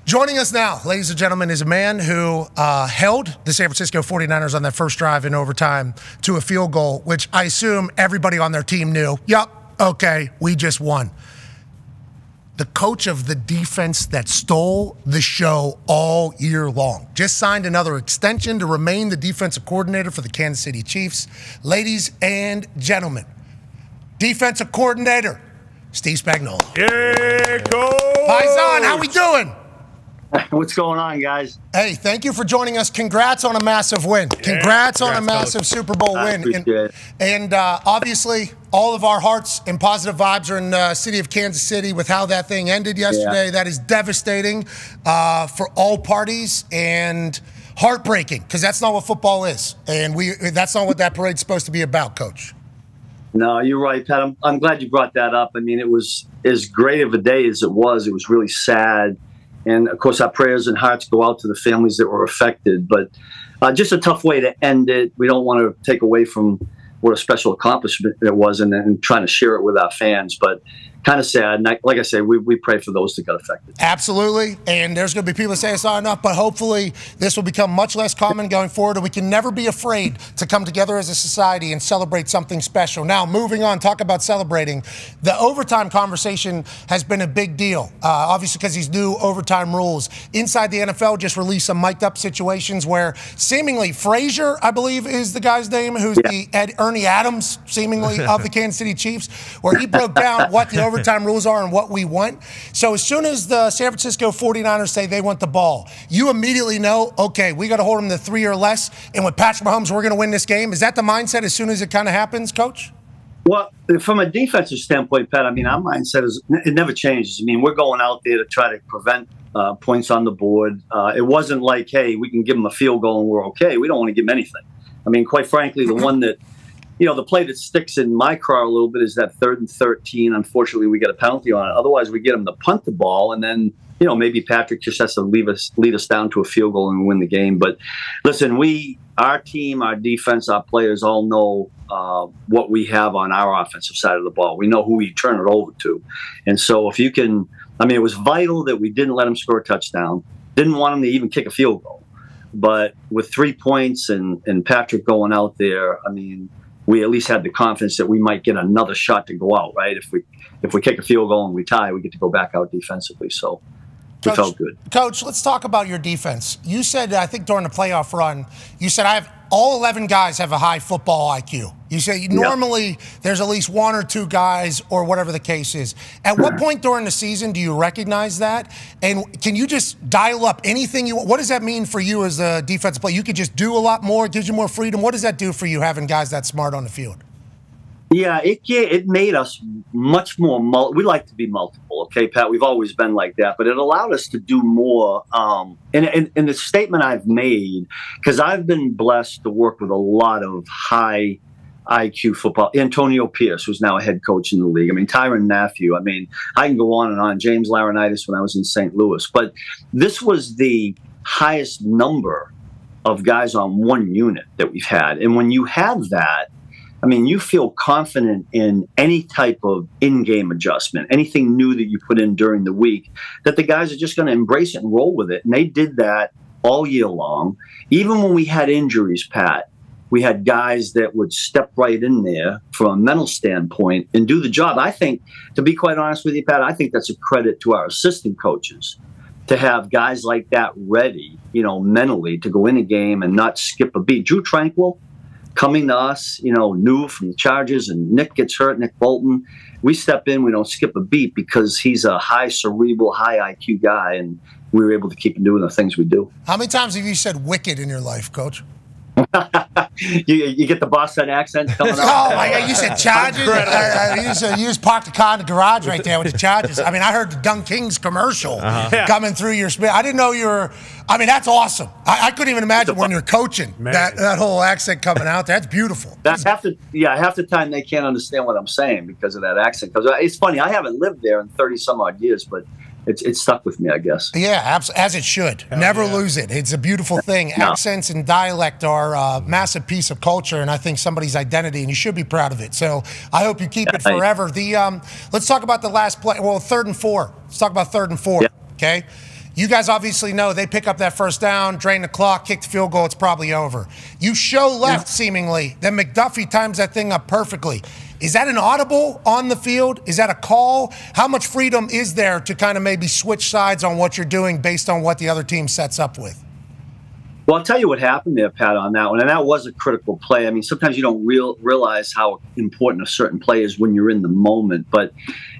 Joining us now, ladies and gentlemen, is a man who held the San Francisco 49ers on that first drive in overtime to a field goal, which I assume everybody on their team knew. Yup, okay, we just won. The coach of the defense that stole the show all year long just signed another extension to remain the defensive coordinator for the Kansas City Chiefs. Ladies and gentlemen, defensive coordinator, Steve Spagnuolo. Yeah, go! Paisan, how we doing? What's going on, guys? Hey, thank you for joining us. Congrats on a massive win. Congrats on a massive Super Bowl win. And obviously, all of our hearts and positive vibes are in the city of Kansas City with how that thing ended yesterday. Yeah. That is devastating for all parties and heartbreaking, because that's not what football is. And that's not what that parade's supposed to be about, Coach. No, you're right, Pat. I'm glad you brought that up. I mean, it was as great of a day as it was. It was really sad. And, of course, our prayers and hearts go out to the families that were affected. But just a tough way to end it. We don't want to take away from what a special accomplishment it was and trying to share it with our fans. But kind of sad. And like I say, we pray for those that got affected. Absolutely. And there's going to be people that say it's not enough, but hopefully this will become much less common going forward, and we can never be afraid to come together as a society and celebrate something special. Now, moving on, talk about celebrating. The overtime conversation has been a big deal, obviously because these new overtime rules. Inside the NFL just released some mic'd up situations where seemingly Frazier, I believe is the guy's name, who's the Ernie Adams, seemingly, of the Kansas City Chiefs, where he broke down what the overtime rules are and what we want. So as soon as the San Francisco 49ers say they want the ball, you immediately know, okay, we got to hold them to 3 or less, and with Patrick Mahomes, we're going to win this game. Is that the mindset as soon as it kind of happens, Coach? Well, from a defensive standpoint, Pat, I mean, our mindset it never changes. I mean, we're going out there to try to prevent points on the board. It wasn't like, hey, we can give them a field goal and we're okay. We don't want to give them anything. I mean, quite frankly, the one that the play that sticks in my craw a little bit is that 3rd and 13. Unfortunately, we get a penalty on it. Otherwise, we get them to punt the ball, and then, maybe Patrick just has to lead us down to a field goal and win the game. But listen, our team, our defense, our players all know what we have on our offensive side of the ball. We know who we turn it over to. And so if you can, I mean, it was vital that we didn't let them score a touchdown, didn't want them to even kick a field goal. But with 3 points and Patrick going out there, I mean, we at least had the confidence that we might get another shot to go out, right? If we kick a field goal and we tie, we get to go back out defensively. So it felt good. Coach, let's talk about your defense. You said, I think during the playoff run, you said all 11 guys have a high football IQ. You say normally there's at least 1 or 2 guys or whatever the case is. At what point during the season do you recognize that? And can you just dial up anything you want? What does that mean for you as a defensive player? You could just do a lot more, it gives you more freedom. What does that do for you, having guys that smart on the field? Yeah, it made us much more. We like to be multiple, okay, Pat? We've always been like that, but it allowed us to do more. And the statement I've made, because I've been blessed to work with a lot of high IQ football. Antonio Pierce, who's now a head coach in the league. I mean, Tyrann Mathieu. I mean, I can go on and on. James Laurinaitis when I was in St. Louis. But this was the highest number of guys on one unit that we've had. And when you have that, I mean, you feel confident in any type of in-game adjustment, anything new that you put in during the week, that the guys are just going to embrace it and roll with it. And they did that all year long. Even when we had injuries, Pat, we had guys that would step right in there from a mental standpoint and do the job. I think, to be quite honest with you, Pat, I think that's a credit to our assistant coaches to have guys like that ready, mentally to go in a game and not skip a beat. Drew Tranquil, coming to us, new from the Chargers, and Nick gets hurt, Nick Bolton. We step in, we don't skip a beat because he's a high cerebral, high IQ guy, and we were able to keep him doing the things we do. How many times have you said wicked in your life, Coach? you get the Boston accent coming out. Oh, my God. You said Chargers? You just parked the car in the garage right there with the Chargers. I mean, I heard the Dunk Kings commercial coming through your speech. I didn't know you were – I mean, that's awesome. I couldn't even imagine when you're coaching that whole accent coming out. That's beautiful. Half the time they can't understand what I'm saying because of that accent. Because it's funny, I haven't lived there in 30-some-odd years, but – It's stuck with me, I guess. Yeah, as it should. Never lose it. It's a beautiful thing. No. Accents and dialect are a massive piece of culture, and I think somebody's identity, and you should be proud of it. So I hope you keep it forever. Let's talk about the last play. Well, 3rd and 4. Let's talk about 3rd and 4. Okay. You guys obviously know they pick up that first down, drain the clock, kick the field goal, it's probably over. You show left, seemingly, then McDuffie times that thing up perfectly. Is that an audible on the field? Is that a call? How much freedom is there to kind of maybe switch sides on what you're doing based on what the other team sets up with? Well, I'll tell you what happened there, Pat, on that one. And that was a critical play. I mean, sometimes you don't realize how important a certain play is when you're in the moment. But,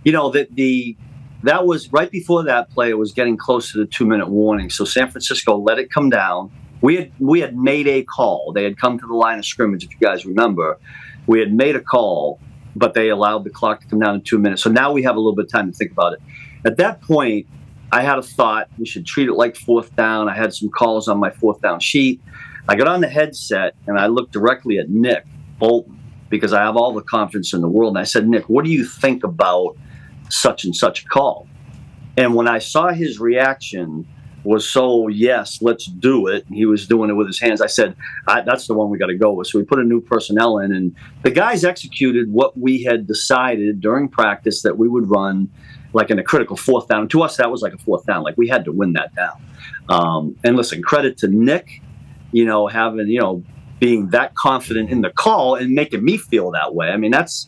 you know, that was right before that play. It was getting close to the 2-minute warning. So San Francisco let it come down. We had made a call. They had come to the line of scrimmage, if you guys remember. We had made a call, but they allowed the clock to come down in 2 minutes. So now we have a little bit of time to think about it. At that point, I had a thought we should treat it like fourth down. I had some calls on my fourth down sheet. I got on the headset and I looked directly at Nick Bolton because I have all the confidence in the world. And I said, Nick, what do you think about such and such a call? And when I saw his reaction was so, yes, let's do it. He was doing it with his hands. I said, that's the one we got to go with. So we put a new personnel in, and the guys executed what we had decided during practice that we would run, like in a critical fourth down. To us, that was like a fourth down. Like we had to win that down. And listen, credit to Nick, you know, being that confident in the call and making me feel that way. I mean, that's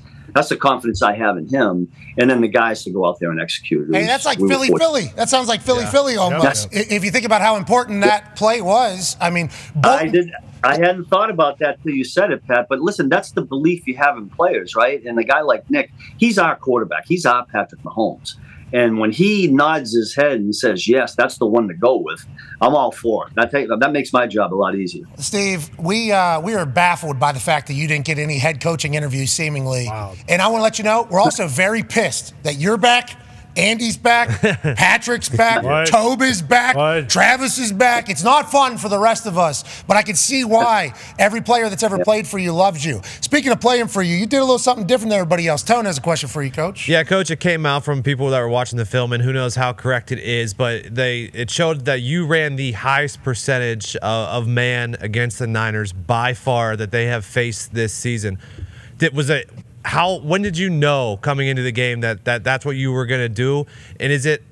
the confidence I have in him. And then the guys to go out there and execute. Hey, that's like Philly. That sounds like Philly almost. If you think about how important that play was, I mean, I hadn't thought about that till you said it, Pat. But listen, that's the belief you have in players, right? And a guy like Nick, he's our quarterback. He's our Patrick Mahomes. And when he nods his head and says, yes, that's the one to go with, I'm all for it. That makes my job a lot easier. Steve, we are baffled by the fact that you didn't get any head coaching interviews, seemingly. Wow. And I want to let you know, we're also very pissed that you're back, Andy's back, Patrick's back, Tobe is back, Travis is back. It's not fun for the rest of us, but I can see why every player that's ever played for you loves you. Speaking of playing for you, you did a little something different than everybody else. Tone has a question for you, Coach. Yeah, Coach, it came out from people that were watching the film, and who knows how correct it is, but it showed that you ran the highest percentage of man against the Niners by far that they have faced this season. When did you know coming into the game that that's what you were going to do? And is it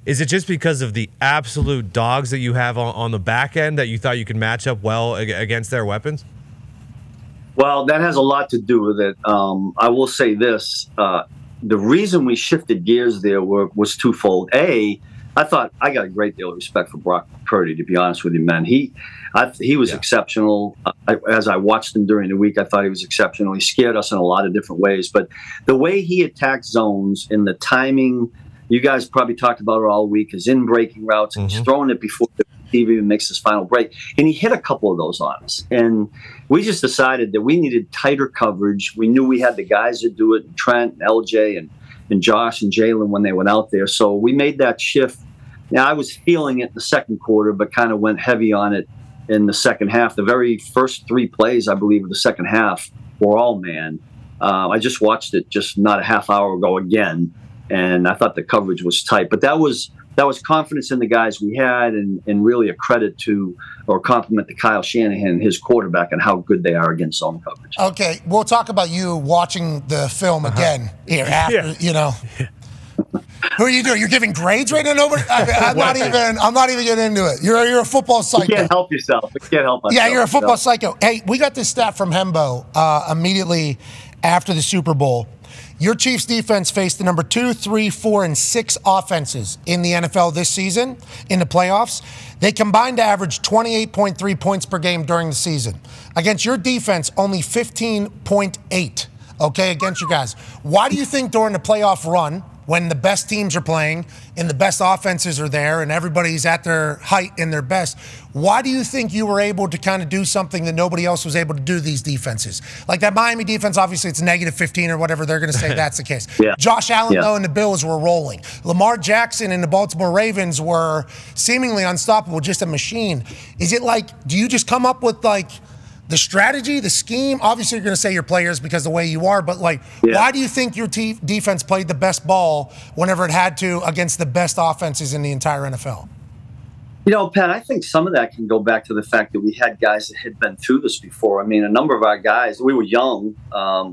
just because of the absolute dogs that you have on the back end that you thought you could match up well against their weapons? Well, that has a lot to do with it. I will say this. The reason we shifted gears there was twofold. I thought I got a great deal of respect for Brock Purdy, to be honest with you, man. He was exceptional. As I watched him during the week, I thought he was exceptional. He scared us in a lot of different ways. But the way he attacked zones and the timing, you guys probably talked about it all week, his in-breaking routes, and he's throwing it before the receiver even makes his final break. And he hit a couple of those on us. And we just decided that we needed tighter coverage. We knew we had the guys that do it, Trent, and LJ, and Josh and Jalen when they went out there. So we made that shift. Now, I was feeling it in the second quarter, but kind of went heavy on it in the second half. The very first 3 plays, I believe, of the second half were all man. I just watched it just not a half hour ago again, and I thought the coverage was tight. But that was confidence in the guys we had, and really a credit to or compliment to Kyle Shanahan and his quarterback and how good they are against zone coverage. Okay, we'll talk about you watching the film again here after, you know. Who are you doing? You're giving grades right now? Nobody. I'm not even getting into it. You're a football psycho. You can't help yourself. You can't help yourself. Yeah, you're a football psycho. Hey, we got this stat from Hembo immediately after the Super Bowl. Your Chiefs defense faced the number 2, 3, 4, and 6 offenses in the NFL this season in the playoffs. They combined to average 28.3 points per game during the season. Against your defense, only 15.8. Okay, against you guys. Why do you think during the playoff run, when the best teams are playing and the best offenses are there and everybody's at their height and their best, why do you think you were able to kind of do something that nobody else was able to do, these defenses? Like that Miami defense, obviously it's negative 15 or whatever. They're going to say that's the case. Josh Allen, though, and the Bills were rolling. Lamar Jackson and the Baltimore Ravens were seemingly unstoppable, just a machine. Is it like, do you just come up with like the strategy, the scheme? Obviously, you're going to say your players because the way you are, but like, why do you think your defense played the best ball whenever it had to against the best offenses in the entire NFL? You know, Pat, I think some of that can go back to the fact that we had guys that had been through this before. I mean, a number of our guys, we were young,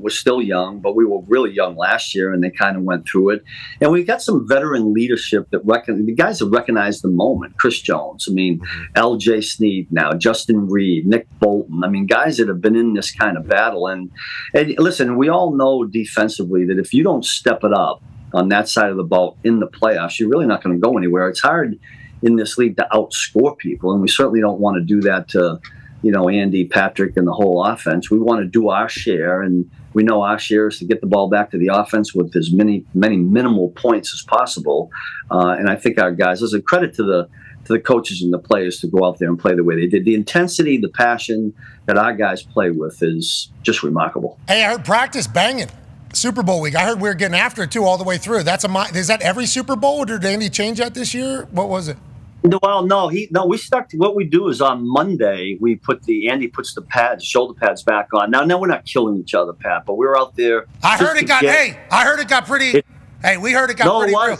we're still young, but we were really young last year, and they kind of went through it. And we got some veteran leadership that the guys that recognize the moment. Chris Jones, I mean, L.J. Snead now, Justin Reed, Nick Bolton. I mean, guys that have been in this kind of battle. And listen, we all know defensively that if you don't step it up on that side of the ball in the playoffs, you're really not going to go anywhere. It's hard in this league to outscore people, and we certainly don't want to do that to, you know, Andy, Patrick, and the whole offense. We want to do our share, and we know our share is to get the ball back to the offense with as many minimal points as possible. And I think our guys, as a credit to the coaches and the players to go out there and play the way they did. The intensity, the passion that our guys play with is just remarkable. Hey, I heard practice banging. Super Bowl week. I heard we were getting after it too all the way through. Is that every Super Bowl, or did Andy change that this year? What was it? Well, no, we stuck to what we do is on Monday Andy puts the shoulder pads back on. Now we're not killing each other, Pat, but we were out there. I heard it got pretty real.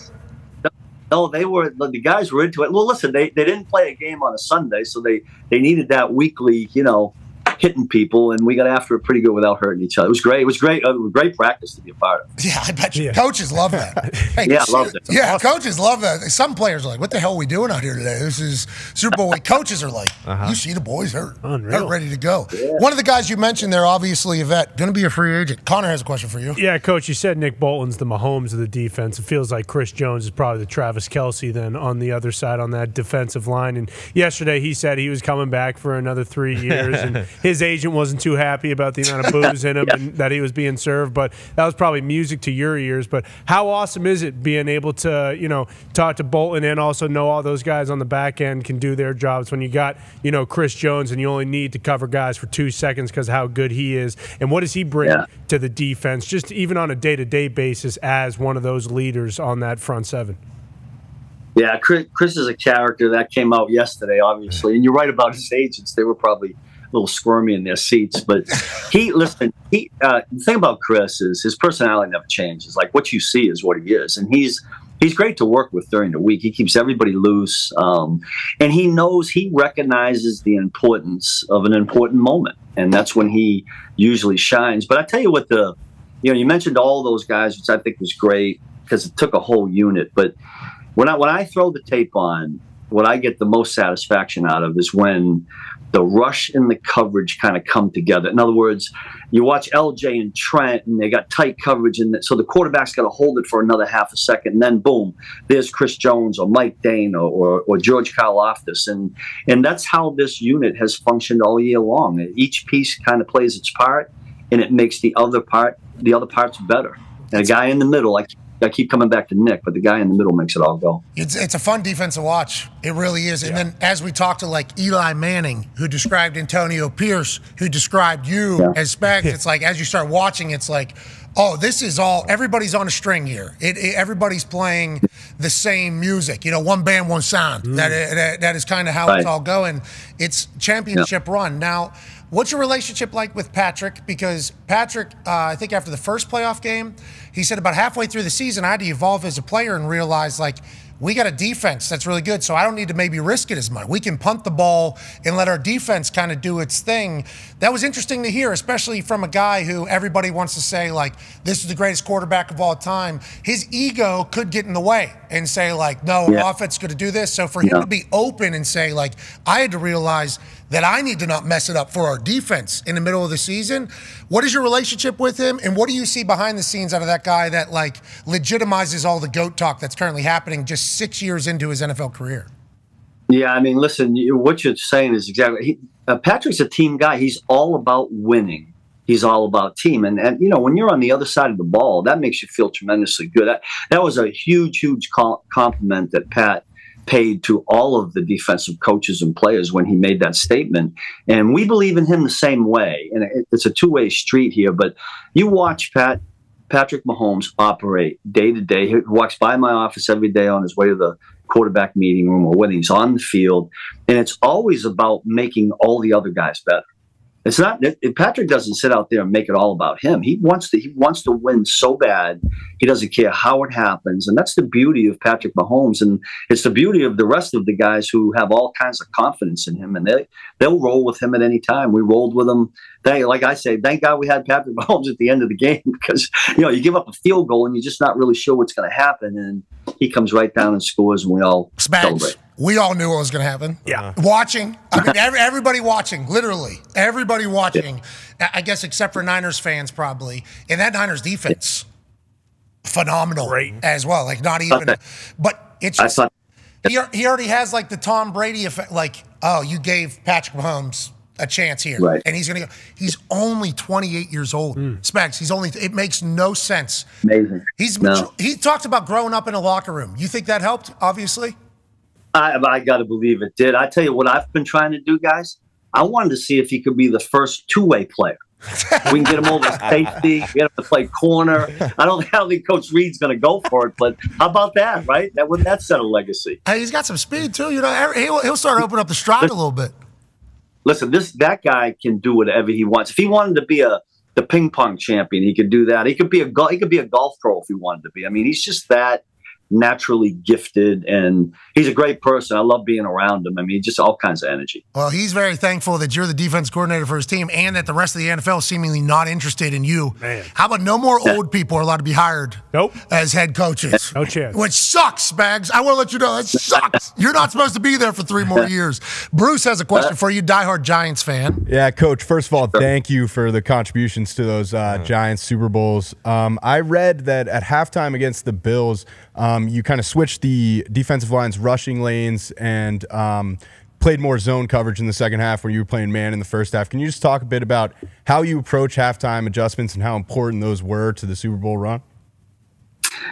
No, the guys were into it. Well, listen, they didn't play a game on a Sunday, so they needed that weekly, you know, hitting people, and we got after it pretty good without hurting each other. It was great. It was great. Great practice to be a part of. Yeah, I bet you. Yeah. Coaches love that. Hey, yeah, loved it. Yeah, awesome. Coaches love that. Some players are like, "What the hell are we doing out here today? This is Super Bowl week." Coaches are like, "You see the boys, they're ready to go." Yeah. One of the guys you mentioned there, obviously, Yvette, going to be a free agent. Connor has a question for you. Yeah, Coach, you said Nick Bolton's the Mahomes of the defense. It feels like Chris Jones is probably the Travis Kelce then on the other side on that defensive line. And yesterday he said he was coming back for another 3 years, and his agent wasn't too happy about the amount of booze in him and that he was being served, but that was probably music to your ears. But how awesome is it being able to, you know, talk to Bolton and also know all those guys on the back end can do their jobs when you got, you know, Chris Jones and you only need to cover guys for 2 seconds because of how good he is. And what does he bring to the defense, just even on a day-to-day basis as one of those leaders on that front seven? Yeah, Chris is a character that came out yesterday, obviously. And you're right about his agents. They were probably little squirmy in their seats, but the thing about Chris is his personality never changes. Like, what you see is what he is, and he's great to work with during the week. He keeps everybody loose, and he recognizes the importance of an important moment, and that's when he usually shines. But I tell you what, you mentioned all those guys, which I think was great because it took a whole unit. But when I throw the tape on, what I get the most satisfaction out of is when the rush and the coverage kind of come together. In other words, you watch LJ and Trent, and they got tight coverage, and so the quarterback's got to hold it for another half a second, and then boom, there's Chris Jones or Mike Dahn or George Karlaftis, and that's how this unit has functioned all year long. Each piece kind of plays its part, and it makes the other parts better. And a guy in the middle, I keep coming back to Nick, but the guy in the middle makes it all go. It's a fun defense to watch. It really is. Yeah. And then as we talk to like Eli Manning, who described Antonio Pierce, who described you as Spags, it's like as you start watching, it's like, oh, this is all, everybody's on a string here. Everybody's playing the same music. You know, one band, one sound. That is kind of how it's all going. It's championship run. Now, what's your relationship like with Patrick? Because Patrick, I think after the first playoff game, he said about halfway through the season, I had to evolve as a player and realize, like, we got a defense that's really good, so I don't need to maybe risk it as much. We can punt the ball and let our defense kind of do its thing. That was interesting to hear, especially from a guy who everybody wants to say, like, this is the greatest quarterback of all time. His ego could get in the way and say, like, no, offense is going to do this. So for him to be open and say, like, I had to realize that I need to not mess it up for our defense in the middle of the season. What is your relationship with him, and what do you see behind the scenes out of that guy that, like, legitimizes all the GOAT talk that's currently happening just 6 years into his NFL career? Yeah, I mean, listen, what you're saying is exactly Patrick's a team guy. He's all about winning. He's all about team. And you know, when you're on the other side of the ball, that makes you feel tremendously good. That was a huge compliment that Pat paid to all of the defensive coaches and players when he made that statement. And we believe in him the same way. And it's a two-way street here. But you watch Patrick Mahomes operate day to day. He walks by my office every day on his way to the quarterback meeting room or when he's on the field. And it's always about making all the other guys better. It's not Patrick doesn't sit out there and make it all about him. He wants to win so bad. He doesn't care how it happens, and that's the beauty of Patrick Mahomes, and it's the beauty of the rest of the guys who have all kinds of confidence in him, and they'll roll with him at any time. We rolled with him. Like I say, thank God we had Patrick Mahomes at the end of the game, because you give up a field goal and you're just not really sure what's going to happen, and he comes right down and scores, and we all celebrate. We all knew what was going to happen. Yeah. Watching. I mean, everybody watching, literally. Everybody watching, I guess except for Niners fans probably. And that Niners defense, phenomenal as well. Like, not even. But it's just, he already has, like, the Tom Brady effect. Like, oh, you gave Patrick Mahomes a chance here. Right. And he's going to go. He's only 28 years old. Spags, it makes no sense. Amazing. He talked about growing up in a locker room. You think that helped, obviously? I got to believe it did. I tell you what I've been trying to do, guys. I wanted to see if he could be the first two-way player. We can get him over safety, get him to play corner. I don't think Coach Reed's going to go for it, but how about that, right? Wouldn't that set a legacy? Hey, he's got some speed, too. He'll start opening up the stride a little bit. Listen, that guy can do whatever he wants. If he wanted to be the ping pong champion, he could do that. He could be a golf pro if he wanted to be. I mean, he's just that naturally gifted, and he's a great person. I love being around him. I mean, just all kinds of energy. Well, he's very thankful that you're the defense coordinator for his team, and that the rest of the NFL is seemingly not interested in you. Man. How about no more old people are allowed to be hired as head coaches? No chance. Which sucks, Spags. I want to let you know that sucks. You're not supposed to be there for 3 more years. Bruce has a question for you, diehard Giants fan. Yeah, Coach, first of all, thank you for the contributions to those Giants Super Bowls. I read that at halftime against the Bills, you kind of switched the defensive line's rushing lanes and played more zone coverage in the second half when you were playing man in the first half. Can you just talk a bit about how you approach halftime adjustments and how important those were to the Super Bowl run?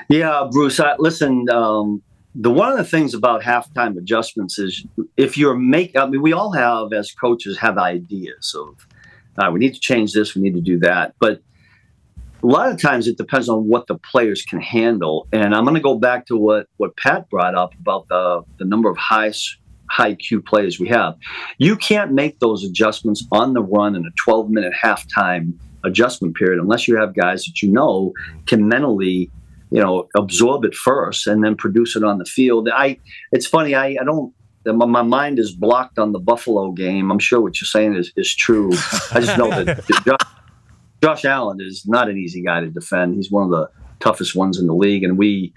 Yeah, Bruce, listen, one of the things about halftime adjustments is if you're we all have, as coaches, have ideas of, we need to change this, we need to do that. But a lot of times it depends on what the players can handle. And I'm going to go back to what Pat brought up about the number of high Q players we have. You can't make those adjustments on the run in a 12-minute halftime adjustment period unless you have guys that can mentally absorb it first and then produce it on the field. It's funny, I don't. My mind is blocked on the Buffalo game. I'm sure what you're saying is true. I just know that Josh Allen is not an easy guy to defend. He's one of the toughest ones in the league, and we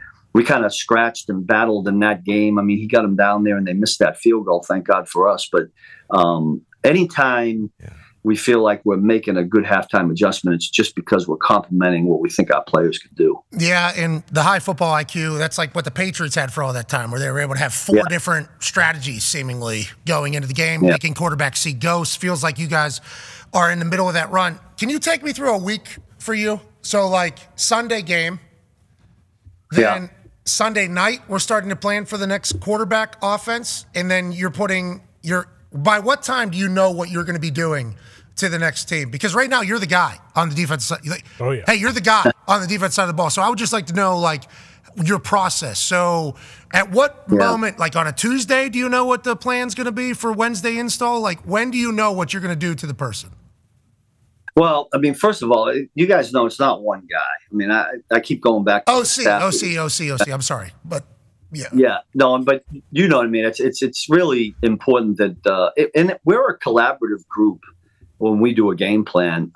kind of scratched and battled in that game. I mean, he got them down there, and they missed that field goal. Thank God for us. But anytime we feel like we're making a good halftime adjustment, it's just because we're complimenting what we think our players could do. Yeah, and the high football IQ, that's like what the Patriots had for all that time, where they were able to have 4 different strategies seemingly going into the game, making quarterbacks see ghosts. Feels like you guys are in the middle of that run. Can you take me through a week for you? So, like, Sunday game, then Sunday night, we're starting to plan for the next quarterback offense, and then you're putting by what time do you know what you're going to be doing to the next team? Because right now you're the guy on the defense side. Hey, you're the guy on the defense side of the ball. So I would just like to know, like, your process. So at what moment, like on a Tuesday, do you know what the plan's going to be for Wednesday install? Like, when do you know what you're going to do to the person? Well, I mean, first of all, you guys know it's not one guy. I mean, I keep going back to OC. I'm sorry, but no, but you know what I mean. It's really important that and we're a collaborative group when we do a game plan.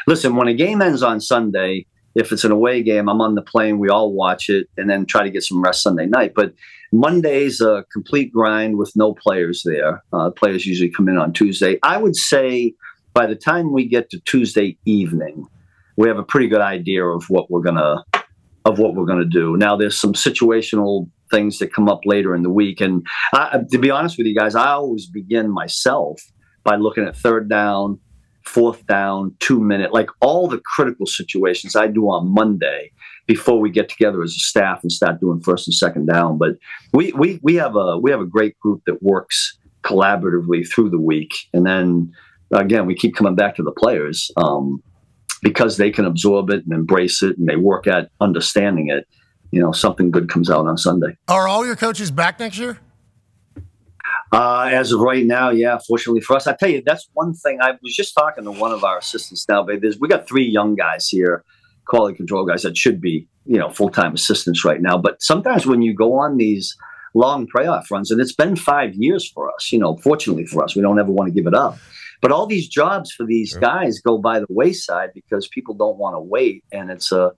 Listen, when a game ends on Sunday, if it's an away game, I'm on the plane. We all watch it and then try to get some rest Sunday night. But Monday's a complete grind with no players there. Players usually come in on Tuesday. I would say by the time we get to Tuesday evening, we have a pretty good idea of what we're gonna do. Now, there's some situational things that come up later in the week, and to be honest with you guys, I always begin myself by looking at 3rd down, 4th down, 2-minute, like all the critical situations I do on Monday before we get together as a staff and start doing 1st and 2nd down. But we have a great group that works collaboratively through the week, and then again, we keep coming back to the players because they can absorb it and embrace it, and they work at understanding it. Something good comes out on Sunday. Are all your coaches back next year? As of right now, yeah, fortunately for us. I tell you, that's one thing. I was just talking to one of our assistants now, babe. We got 3 young guys here, quality control guys that should be, full-time assistants right now. But sometimes when you go on these long playoff runs, and it's been 5 years for us, fortunately for us, we don't ever want to give it up. But all these jobs for these guys go by the wayside because people don't want to wait, and it's a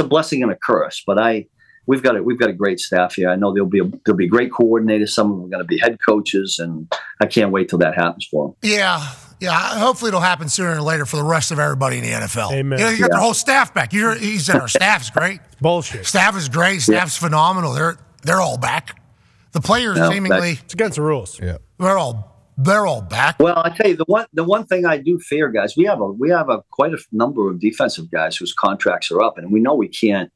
blessing and a curse. But we've got a great staff here. I know there'll be great coordinators. Some of them are going to be head coaches, and I can't wait till that happens for them. Yeah. Hopefully it'll happen sooner or later for the rest of everybody in the NFL. Amen. You got their whole staff back. He said our staff's great. Bullshit. Staff is great. Staff's phenomenal. They're all back. The players seemingly it's against the rules. Yeah. They're all back. Well, I tell you, the one thing I do fear, guys, we have quite a number of defensive guys whose contracts are up, and we know we can't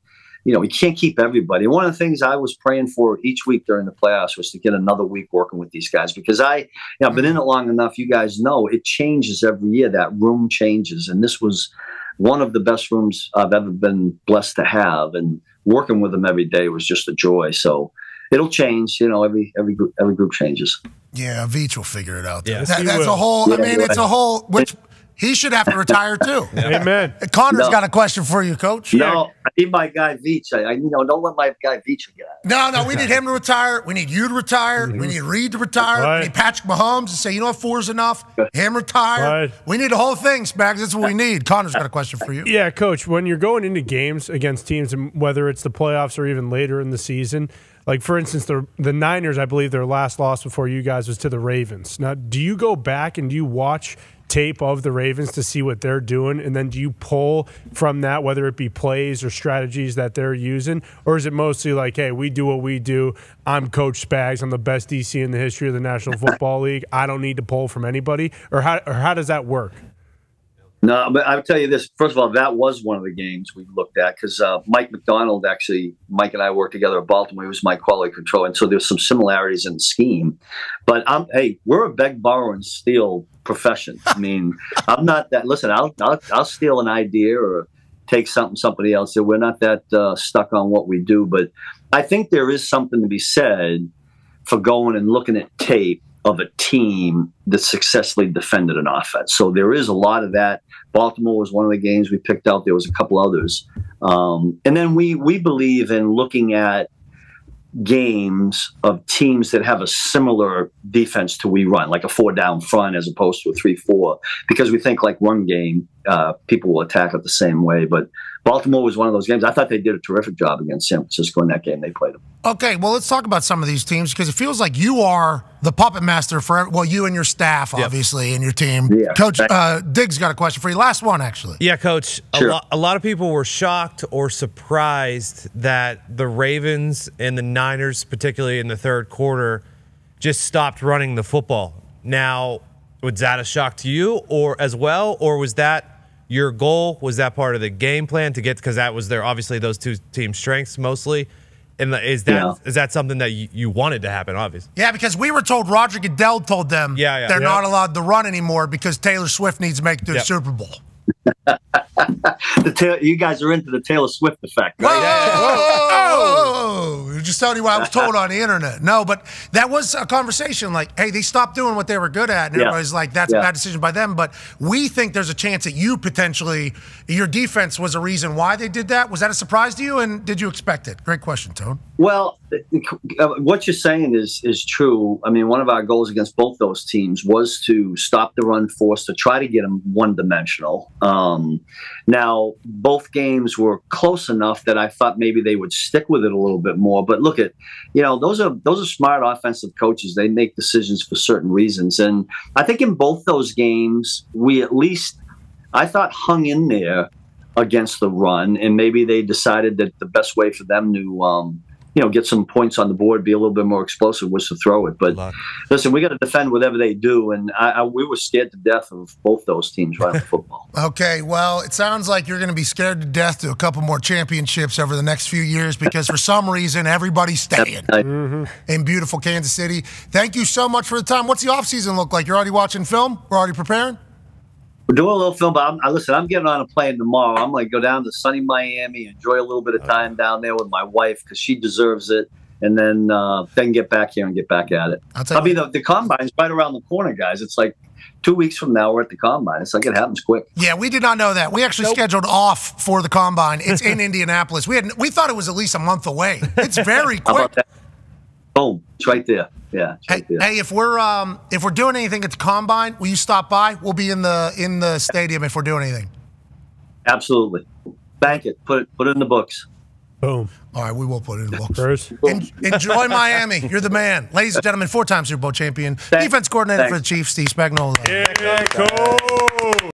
keep everybody. One of the things I was praying for each week during the playoffs was to get another week working with these guys, because I've been in it long enough. You guys know it changes every year. That room changes, and this was one of the best rooms I've ever been blessed to have, and working with them every day was just a joy. So it'll change. Every group changes. Yeah, Veach will figure it out. Yeah, that's a whole. I mean, it's a whole. Which he should have to retire too. Amen. Connor's got a question for you, Coach. No, I need my guy Veach. Don't let my guy Veach get out. No, we need him to retire. We need you to retire. We need Reed to retire. Right. We need Patrick Mahomes to say, you know what, 4's enough. Him retire. Right. We need the whole thing, Spags. That's what we need. Connor's got a question for you. Yeah, Coach, when you're going into games against teams, and whether it's the playoffs or even later in the season, like, for instance, the Niners, I believe their last loss before you guys was to the Ravens. Now, do you go back and do you watch tape of the Ravens to see what they're doing, and then do you pull from that, whether it be plays or strategies that they're using, or is it mostly like, hey, we do what we do, I'm Coach Spags, I'm the best DC in the history of the National Football League, I don't need to pull from anybody, or how does that work? No, but I'll tell you this. First of all, that was one of the games we looked at, because Mike McDonald, Mike and I worked together at Baltimore. He was my quality control, and so there's some similarities in the scheme. But we're a beg, borrow, and steal profession. I mean, I'm not that. Listen, I'll steal an idea or take somebody else did. We're not that stuck on what we do. But I think there is something to be said for going and looking at tape of a team that successfully defended an offense. So there is a lot of that. Baltimore was one of the games we picked out. There was a couple others. And then we believe in looking at games of teams that have a similar defense to we run, like a 4-down front as opposed to a 3-4, because we think like run game, people will attack it the same way. But Baltimore was one of those games. I thought they did a terrific job against San Francisco in that game. They played them. Okay, well, let's talk about some of these teams, because it feels like you are the puppet master for, you and your staff, obviously, and your team. Yeah. Coach Diggs got a question for you. Last one, actually. Yeah, Coach. Sure. A lot of people were shocked or surprised that the Ravens and the Niners, particularly in the third quarter, just stopped running the football. Now, was that a shock to you or as well, or was that your goal? Was that part of the game plan to get, because that was obviously those two team strengths mostly? And is that something that you wanted to happen, obviously? Yeah, because we were told Roger Goodell told them they're not allowed to run anymore because Taylor Swift needs to make the Super Bowl. You guys are into the Taylor Swift effect, right? Whoa! Just telling you what I was told on the internet. No, but that was a conversation like, hey, they stopped doing what they were good at. And everybody's like, that's a bad decision by them. But we think there's a chance that you potentially, your defense was a reason why they did that. Was that a surprise to you? And did you expect it? Great question, Tone. Well, what you're saying is true. I mean, one of our goals against both those teams was to stop the run force, to try to get them one-dimensional. Now, both games were close enough that I thought maybe they would stick with it a little bit more. But look at, those are smart offensive coaches. They make decisions for certain reasons. And I think in both those games, we at least, I thought, hung in there against the run. And maybe they decided that the best way for them to get some points on the board, be a little bit more explosive, was to throw it. But listen, we got to defend whatever they do, and we were scared to death of both those teams running football. Okay, well, it sounds like you're going to be scared to death to a couple more championships over the next few years, because for some reason everybody's staying in beautiful Kansas City. Thank you so much for the time. What's the offseason look like? You're already watching film? We're already preparing? We're doing a little film, but I'm getting on a plane tomorrow. I'm going to go down to sunny Miami, enjoy a little bit of time down there with my wife, because she deserves it. and then get back here and get back at it. I mean, the combine's right around the corner, guys. It's like 2 weeks from now we're at the combine. It's like it happens quick. Yeah, we did not know that. We actually scheduled off for the combine. It's in Indianapolis. We thought it was at least a month away. It's very quick. How about that? Boom! It's right there. Yeah. It's right there. Hey, if we're doing anything at the combine, will you stop by? We'll be in the stadium if we're doing anything. Absolutely. Bank it. Put it in the books. Boom. All right, we will put it in the books. Bruce. Enjoy Miami. You're the man. Ladies and gentlemen, 4-time Super Bowl champion, defense coordinator for the Chiefs, Steve Spagnuolo. Yeah, cool.